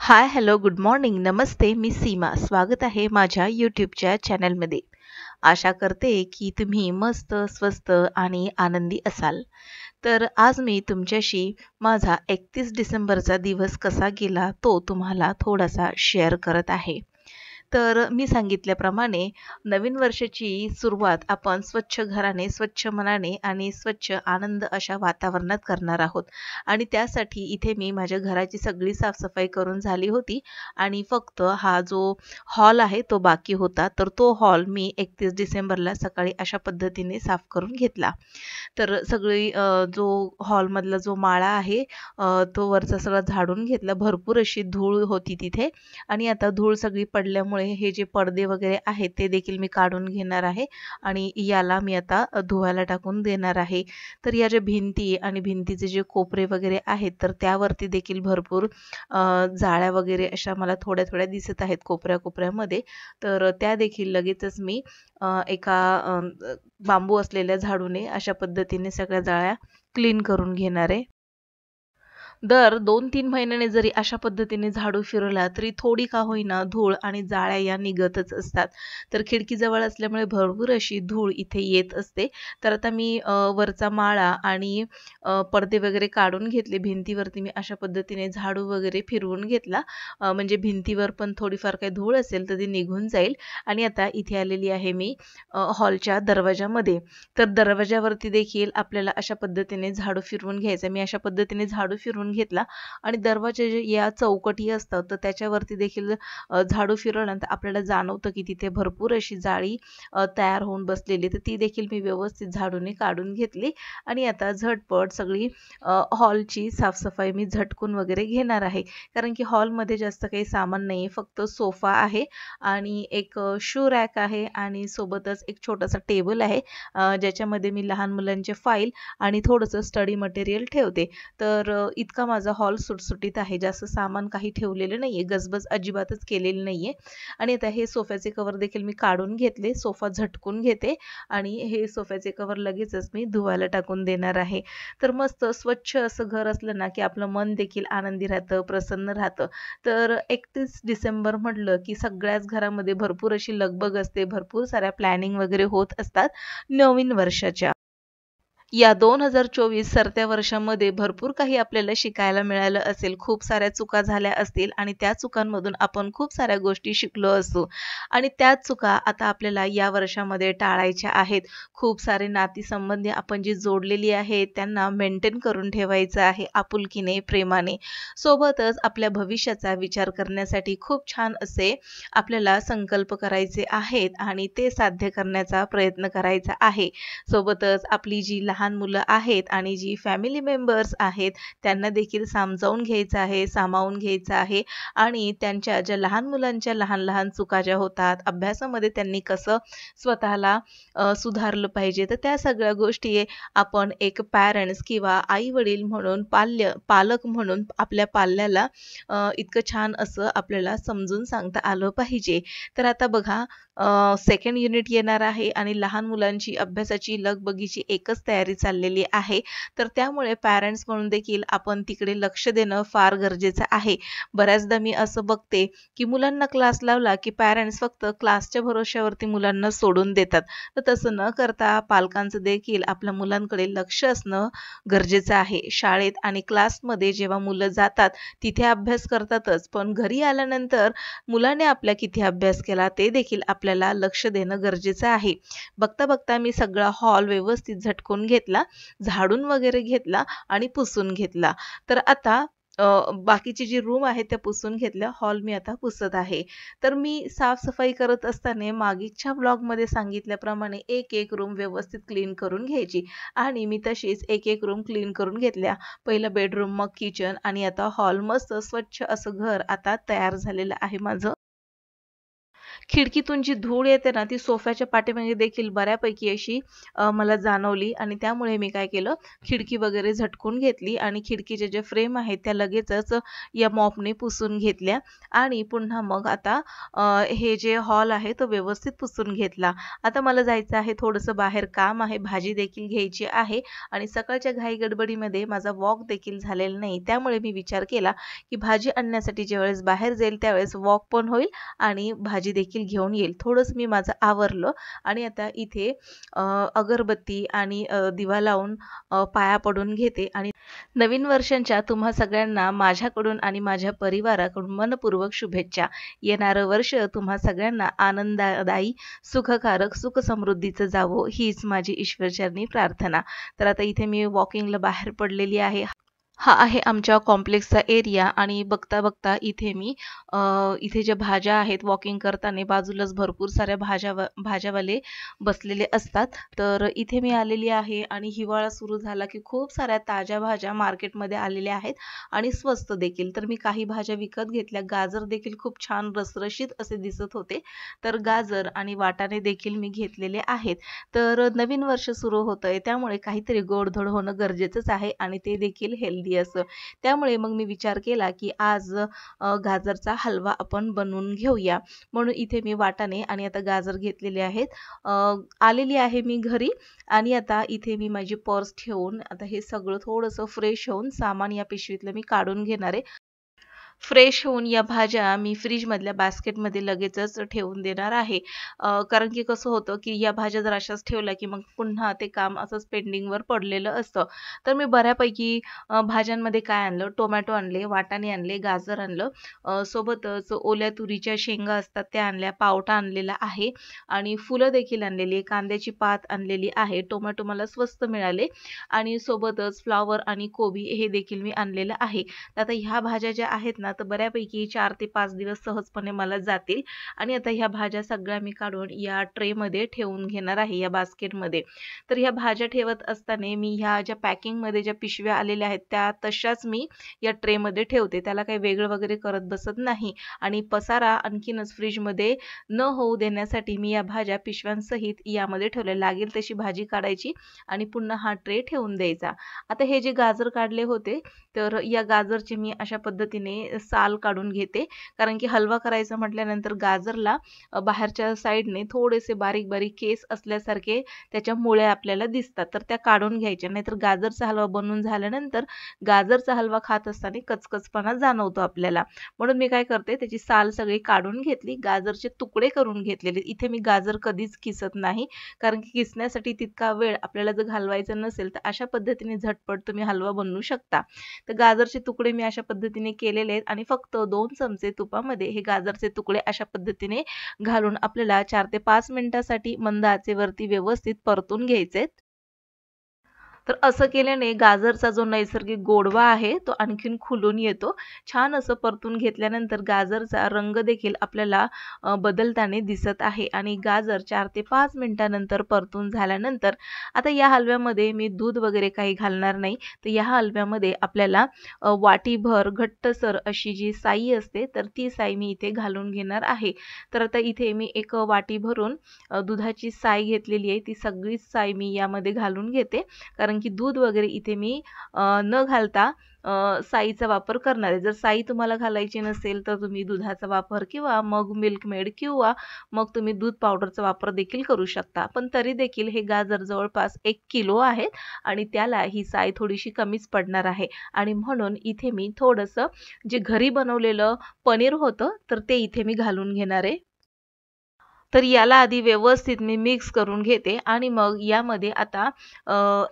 हाय, hello, good morning, नमस्ते. मी सीमा. स्वागत आहे माझ्या यूट्यूबच्या चॅनलमध्ये. आशा करते की तुम्ही मस्त, स्वस्त आणि आनंदी असाल. तर आज मी तुमच्याशी माझा 31 डिसेंबरचा दिवस कसा गेला तो तुम्हाला थोडासा शेअर करत आहे. तर मी सांगितल्याप्रमाणे नवीन वर्षाची सुरुवात आपण स्वच्छ घराने, स्वच्छ मनाने आणि स्वच्छ आनंद अशा वातावरणात करणार आहोत. आणि त्यासाठी इथे मी माझ्या घराची सगळी साफसफाई करून झाली होती आणि फक्त हा जो हॉल आहे तो बाकी होता. तर तो हॉल मी 31 डिसेंबरला सकाळी अशा पद्धतीने साफ करून घेतला. तर सगळी जो हॉलमधला जो माळा आहे तो वरचा सगळा झाडून घेतला. भरपूर अशी धूळ होती तिथे आणि आता धूळ सगळी पडल्यामुळे हे जे पडदे वगैरे आहेत ते देखील मी काढून घेणार आहे आणि याला मी आता धुवायला टाकून देणार आहे. तर या ज्या भिंती आणि भिंतीचे जे कोपरे वगैरे आहेत तर त्यावरती देखील भरपूर जाळ्या वगैरे अशा मला थोड्या थोड्या दिसत आहेत कोपऱ्यामध्ये. तर त्या देखील लगेचच मी एका बांबू असलेल्या झाडूने अशा पद्धतीने सगळ्या जाळ्या क्लीन करून घेणार आहे. दर 2-3 महिन्याने जरी अशा पद्धतीने झाडू फिरवला तरी थोडी का होईना धूळ आणि जाळ्या या निघतच असतात. तर खिडकीजवळ असल्यामुळे भरपूर अशी धूळ इथे येत असते. तर आता मी वरचा माळा आणि पडदे वगैरे काढून घेतले. भिंतीवरती मी अशा पद्धतीने झाडू वगैरे फिरवून घेतला. म्हणजे भिंतीवर पण थोडीफार काही धूळ असेल तर ती निघून जाईल. आणि आता इथे आलेली आहे मी हॉलच्या दरवाजामध्ये. तर दरवाजावरती देखील आपल्याला अशा पद्धतीने झाडू फिरवून घ्यायचं. मी अशा पद्धतीने झाडू फिरवून घेतला आणि दरवाजे या चौकटी असतात तर त्याच्यावरती देखील झाडू फिरवल्यानंतर आपल्याला जाणवतं की तिथे भरपूर अशी जाळी तयार होऊन बसलेली. तर ती देखील मी व्यवस्थित झाडूने काढून घेतली आणि आता झटपट सगळी हॉलची साफसफाई मी झटकून वगैरे घेणार आहे. कारण की हॉलमध्ये जास्त काही सामान नाही आहे. फक्त सोफा आहे आणि एक शू रॅक आहे आणि सोबतच एक छोटासा टेबल आहे ज्याच्यामध्ये मी लहान मुलांचे फाईल आणि थोडंसं स्टडी मटेरियल ठेवते. तर इतका माझा हॉल सुटसुटीत आहे. जास्त सामान काही ठेवलेलं नाहीये. गजबज अजिबातच केलेली नाहीये. आणि आता हे सोफ्याचे कव्हर देखील मी काढून घेतले. सोफा झटकून घेते आणि हे सोफ्याचे कव्हर लगेचच मी धुवायला टाकून देणार आहे. तर मस्त स्वच्छ असं घर असलं ना, की आपलं मन देखील आनंदी राहतं, प्रसन्न राहतं. तर 31 डिसेंबर म्हटलं, की सगळ्याच घरामध्ये भरपूर अशी लगबग असते. भरपूर साऱ्या प्लॅनिंग वगैरे होत असतात नवीन वर्षाच्या. या 2024 सरत्या वर्षामध्ये भरपूर काही आपल्याला शिकायला मिळालं असेल. खूप साऱ्या चुका झाल्या असतील आणि त्या चुकांमधून आपण खूप साऱ्या गोष्टी शिकलो असू आणि त्याच चुका आता आपल्याला या वर्षामध्ये टाळायच्या आहेत. खूप सारे नातीसंबंधी आपण जी जोडलेली आहेत त्यांना मेंटेन करून ठेवायचं आहे आपुलकीने, प्रेमाने. सोबतच आपल्या भविष्याचा विचार करण्यासाठी खूप छान असे आपल्याला संकल्प करायचे आहेत आणि ते साध्य करण्याचा प्रयत्न करायचा आहे. सोबतच आपली जी लहान मुलं आहेत आणि जी फॅमिली मेंबर्स आहेत त्यांना देखील समजावून घ्यायचं आहे, सामावून घ्यायचं आहे आणि त्यांच्या ज्या लहान मुलांच्या लहान-लहान चुका ज्या होतात, अभ्यासामध्ये त्यांनी कसं स्वतःला सुधारलं पाहिजे. तर त्या सगळ्या गोष्टी आपण एक पॅरेंट्स किंवा आई-वडील म्हणून, पालक म्हणून आपल्या पाल्याला इतकं छान असं आपल्याला समजून सांगता आलं पाहिजे. तर आता बघा सेकंड युनिट येणार आहे आणि लहान मुलांची अभ्यासाची लगबगीची एकच तयारी चाललेली आहे. तर त्यामुळे पॅरेंट्स म्हणून देखील आपण तिकडे लक्ष देणं फार गरजेचं आहे. बऱ्याचदा मी असं बघते, की मुलांना क्लास लावला, की पॅरेंट्स फक्त क्लासच्या भरोश्यावरती मुलांना सोडून देतात. तर तसं न करता पालकांचं देखील आपल्या मुलांकडे लक्ष असणं गरजेचं आहे. शाळेत आणि क्लासमध्ये जेव्हा मुलं जातात, तिथे अभ्यास करतातच, पण घरी आल्यानंतर मुलाने आपल्या किती अभ्यास केला ते देखील आपल्याला लक्ष देणं गरजेचं आहे. बघता-बघता मी सगळा हॉल व्यवस्थित झटकून घेतला, झाडून वगैरे घेतला आणि पुसून घेतला. तर आता बाकीची जी रूम आहे त्या पुसून घेतल्या. हॉल मी आता पुसत आहे. तर मी साफ-सफाई करत असताना मागच्या ब्लॉगमध्ये सांगितल्याप्रमाणे एक-एक रूम व्यवस्थित क्लीन करून घ्यायची आणि मी तशीच एक-एक रूम क्लीन करून घेतल्या. पहिलं बेडरूम, मग किचन आणि आता हॉल. मस्त स्वच्छ असं घर आता तयार झालेलं आहे माझं. खिडकीतून जी धूळ येते ना ती सोफ्याच्या पाठीमागे देखील बऱ्यापैकी अशी मला जाणवली आणि त्यामुळे मी काय केलं, खिडकी वगैरे झटकून घेतली आणि खिडकीचे जे फ्रेम आहेत त्या लगेचच या मॉपने पुसून घेतल्या आणि पुन्हा मग आता हे जे हॉल आहे तो व्यवस्थित पुसून घेतला. आता मला जायचं आहे, थोडंसं बाहेर काम आहे, भाजी देखील घ्यायची आहे आणि सकाळच्या घाई गडबडीमध्ये माझा वॉक देखील झालेला नाही. त्यामुळे मी विचार केला, की भाजी आणण्यासाठी ज्यावेळेस बाहेर जाईल त्यावेळेस वॉक पण होईल आणि भाजी देखील घेऊन येईल. थोडंसं मी माझं आवरलं आणि आता इथे अगरबत्ती आणि दिवा लावून पाया पडून घेते आणि नवीन वर्षांच्या तुम्हा सगळ्यांना माझ्याकडून आणि माझ्या परिवाराकडून मनपूर्वक शुभेच्छा. येणारं वर्ष तुम्हा सगळ्यांना आनंददायी, सुखकारक, सुख समृद्धीचं जावो हीच माझी ईश्वरचरणी प्रार्थना. तर आता इथे मी वॉकिंगला बाहेर पडलेली आहे. हा आहे आमच्या कॉम्प्लेक्सचा एरिया आणि बघता बघता इथे मी इथे ज्या भाज्या आहेत, वॉकिंग करताना बाजूलाच भरपूर साऱ्या भाज्यावाले बसलेले असतात. तर इथे मी आलेली आहे आणि हिवाळा सुरू झाला की खूप साऱ्या ताज्या भाज्या मार्केटमध्ये आलेल्या आहेत आणि स्वस्त देखील. तर मी काही भाज्या विकत घेतल्या. गाजर देखील खूप छान रसरशीत असे दिसत होते. तर गाजर आणि वाटाणे देखील मी घेतलेले आहेत. तर नवीन वर्ष सुरू होतंय त्यामुळे काहीतरी गोडधोड होणं गरजेचंच आहे आणि ते देखील हेल्दी असं. त्यामुळे मग मी विचार केला की आज गाजरचा हलवा आपण बनवून घेऊया. म्हणून इथे मी वाटाणे आणि आता गाजर घेतलेले आहेत. आलेली आहे मी घरी आणि आता इथे मी माझी पर्स ठेवून आता हे सगळं थोडंसं फ्रेश होऊन सामान या पिशवीतलं मी काढून घेणार आहे. फ्रेश होऊन या भाज्या मी फ्रीजमधल्या बास्केटमध्ये लगेचच ठेवून देणार आहे. कारण की कसं होतं की या भाज्या जर अशाच ठेवल्या की मग पुन्हा ते काम असंच पेंडिंगवर पडलेलं असतं. तर मी बऱ्यापैकी भाज्यांमध्ये काय आणलं, टोमॅटो आणले, वाटाणे आणले, गाजर आणलं, सोबतच ओल्या तुरीच्या शेंगा असतात त्या आणल्या, पावटा आणलेला आहे आणि फुलं देखील आणलेली आहे, कांद्याची पात आणलेली आहे, टोमॅटो मला स्वस्त मिळाले आणि सोबतच फ्लॉवर आणि कोबी हे देखील मी आणलेलं आहे. आता ह्या भाज्या ज्या आहेत ना तर बऱ्यापैकी 4 ते 5 दिवस सहजपणे मला जातील आणि आता ह्या भाज्या सगळ्या मी काढून या ट्रेमध्ये ठेवून घेणार आहे, या बास्केटमध्ये. तर ह्या भाज्या ठेवत असताना मी ह्या ज्या पॅकिंगमध्ये ज्या पिशव्या आलेल्या आहेत त्या तशाच मी या ट्रेमध्ये ठेवते. त्याला काही वेगळं वगैरे करत बसत नाही आणि पसारा आणखीनच फ्रीजमध्ये न होऊ देण्यासाठी मी या भाज्या पिशव्यांसहित यामध्ये ठेवल्या. लागेल तशी भाजी काढायची आणि पुन्हा हा ट्रे ठेवून द्यायचा. आता हे जे गाजर काढले होते तर या गाजरची मी अशा पद्धतीने साल काढून घेते. कारण की हलवा करायचा म्हटल्यानंतर गाजरला बाहेरच्या साईडने थोडेसे बारीक बारीक केस असल्यासारखे त्याच्या मुळे आपल्याला दिसतात. तर त्या काढून घ्यायच्या. नाहीतर गाजरचा हलवा बनवून झाल्यानंतर गाजरचा हलवा खात असताना कचकचपणा जाणवतो आपल्याला. म्हणून मी काय करते, त्याची साल सगळी काढून घेतली, गाजरचे तुकडे करून घेतलेले. इथे मी गाजर कधीच किसत नाही. कारण की किसण्यासाठी तितका वेळ आपल्याला जर घालवायचा नसेल तर अशा पद्धतीने झटपट तुम्ही हलवा बनवू शकता. तर गाजरचे तुकडे मी अशा पद्धतीने केलेले आहेत आणि फक्त 2 चमचे तुपामध्ये हे गाजरचे तुकडे अशा पद्धतीने घालून आपल्याला 4 ते 5 मिनिटासाठी मंद आचेवरती व्यवस्थित परतून घ्यायचे. तर असं केल्याने गाजरचा जो नैसर्गिक गोडवा आहे तो आणखीन खुलून येतो. छान असं परतून घेतल्यानंतर गाजरचा रंग देखील आपल्याला बदलताना दिसत आहे आणि गाजर 4 ते 5 मिनिटानंतर परतून झाल्यानंतर आता या हलव्यामध्ये मी दूध वगैरे काही घालणार नाही. तर या हलव्यामध्ये आपल्याला वाटीभर घट्टसर अशी जी साई असते तर ती साई मी इथे घालून घेणार आहे. तर आता इथे मी एक वाटी भरून दुधाची साई घेतलेली आहे. ती सगळीच साई मी यामध्ये घालून घेते. कारण की दूध वगैरे इथे मी न घालता साईचा वापर करणार आहे. जर साई तुम्हाला घालायची नसेल तर तुम्ही दुधाचा वापर किंवा मग मिल्क मेड किंवा मग तुम्ही दूध पावडरचा वापर देखील करू शकता. पण तरी देखील हे गाजर जवळपास 1 किलो आहेत आणि त्याला ही साई थोडीशी कमीच पडणार आहे आणि म्हणून इथे मी थोडंसं जे घरी बनवलेलं पनीर होतं तर ते इथे मी घालून घेणार आहे. तर याला आधी व्यवस्थित मी मिक्स करून घेते आणि मग यामध्ये आता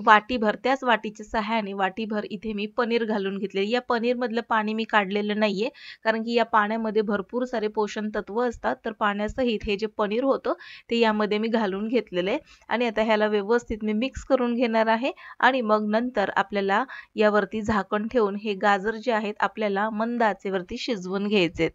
वाटीभर त्याच वाटीच्या सहाय्याने वाटीभर इथे मी पनीर घालून घेतले. या पनीरमधलं पाणी मी काढलेलं नाहीये कारण की या पाण्यामध्ये भरपूर सारे पोषण तत्व असतात. तर पाण्यासहित हे जे पनीर होतं ते यामध्ये मी घालून घेतलेलं आहे आणि आता ह्याला व्यवस्थित मी मिक्स करून घेणार आहे आणि मग नंतर आपल्याला यावरती झाकण ठेवून हे गाजर जे आहेत आपल्याला मंद आचेवरती शिजवून घ्यायचे.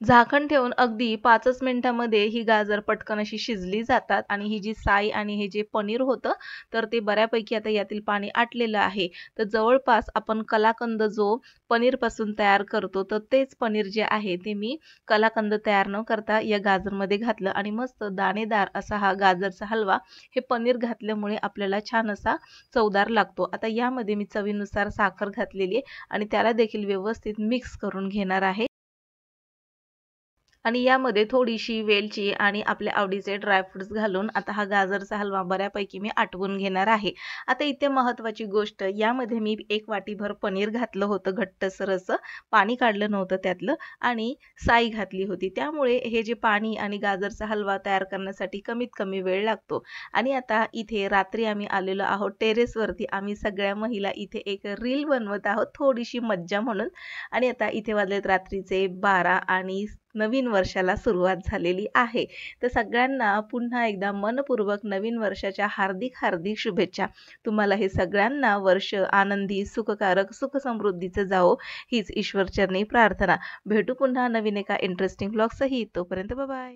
झाकण ठेवून अगदी 5च मिनिटामध्ये ही गाजर पटकन अशी शिजली जातात आणि ही जी साय आणि हे जे पनीर होतं, तर ते बऱ्यापैकी आता यातील पाणी आटलेलं आहे. तर जवळपास आपण कलाकंद जो पनीरपासून तयार करतो, तर तेच पनीर जे आहे ते मी कलाकंद तयार न करता या गाजरमध्ये घातलं आणि मस्त दाणेदार असा हा गाजरचा हलवा हे पनीर घातल्यामुळे आपल्याला छान असा चवदार लागतो. आता यामध्ये मी चवीनुसार साखर घातलेली आहे आणि त्याला देखील व्यवस्थित मिक्स करून घेणार आहे. आणि यामध्ये थोडीशी वेलची आणि आपल्या आवडीचे ड्रायफ्रुट्स घालून आता हा गाजरचा हलवा बऱ्यापैकी मी आटवून घेणार आहे. आता इथे महत्त्वाची गोष्ट यामध्ये मी 1 वाटीभर पनीर घातलं होतं घट्टसर असं, पाणी काढलं नव्हतं त्यातलं आणि साई घातली होती. त्यामुळे हे जे पाणी आणि गाजरचा हलवा तयार करण्यासाठी कमीत कमी वेळ लागतो. आणि आता इथे रात्री आम्ही आलेलो आहोत टेरेसवरती. आम्ही सगळ्या महिला इथे एक रील बनवत आहोत थोडीशी मज्जा म्हणून. आणि आता इथे वाजलेत रात्रीचे 12 आणि नवीन वर्षाला सुरुवात झालेली आहे. तर सगळ्यांना पुन्हा एकदा मनपूर्वक नवीन वर्षाच्या हार्दिक हार्दिक शुभेच्छा. तुम्हाला हे सगळ्यांना वर्ष आनंदी, सुखकारक, सुखसमृद्धीचं जावो हीच ईश्वरचरणी प्रार्थना. भेटू पुन्हा नवीन एका इंटरेस्टिंग व्लॉगसहित. तोपर्यंत बाय.